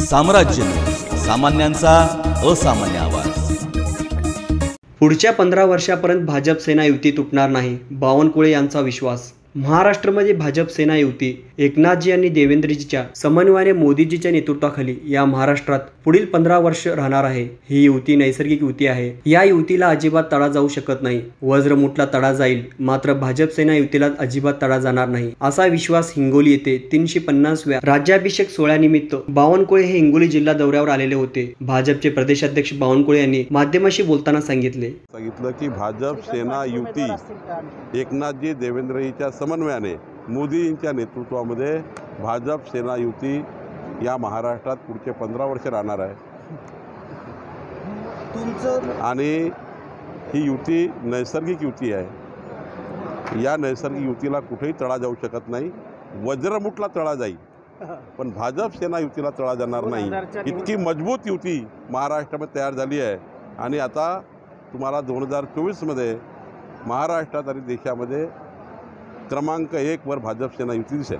साम्राज्य न्यूज, सामान्यांचा असामान्य आवाज। पुढच्या 15 वर्षापर्यंत भाजप सेना युती तुटणार नाही, बावनकुळे यांचा विश्वास। महाराष्ट्रामध्ये भाजप सेना युती एकनाथजी आणि देवेंद्रजीच्या समन्वयाने मोदीजीच्या नेतृत्वाखाली या महाराष्ट्रात पुढील 15 वर्ष राहणार आहे। ही युती नैसर्गिक युती आहे। या युतीला अजिबात तडा जाऊ शकत नाही। वज्रमुठला तडा जाईल, मात्र भाजप सेना युतीला अजिबात तडा जाणार नाही, असा विश्वास हिंगोली येथे 350व्या राज्याभिषेक सोहळ्यानिमित्त बावनकुळे हे हिंगोली जिल्हा दौऱ्यावर आलेले होते। भाजपचे प्रदेशाध्यक्ष बावनकुळे यांनी माध्यमांशी बोलताना सांगितले की भाजप सेना युती एकनाथजी देवेंद्रजीच्या समन्वयाने मोदींच्या नेतृत्वामध्ये भाजप सेना युती या महाराष्ट्रात पुढचे 15 वर्ष राहणार आहे। आणि ही युती नैसर्गिक युती आहे। या नैसर्गिक युतीला कुठेही तडा जाऊ शकत नाही। वज्रमुठला तडा जाईल, पण भाजप सेना युतीला तडा जाणार नाही। इतकी मजबूत युती महाराष्ट्रामध्ये तयार झाली आहे। आणि आता तुम्हाला 2024मध्ये महाराष्ट्रात आणि देशामध्ये क्रमांक 1 वर भाजप सेना युती दिसेल।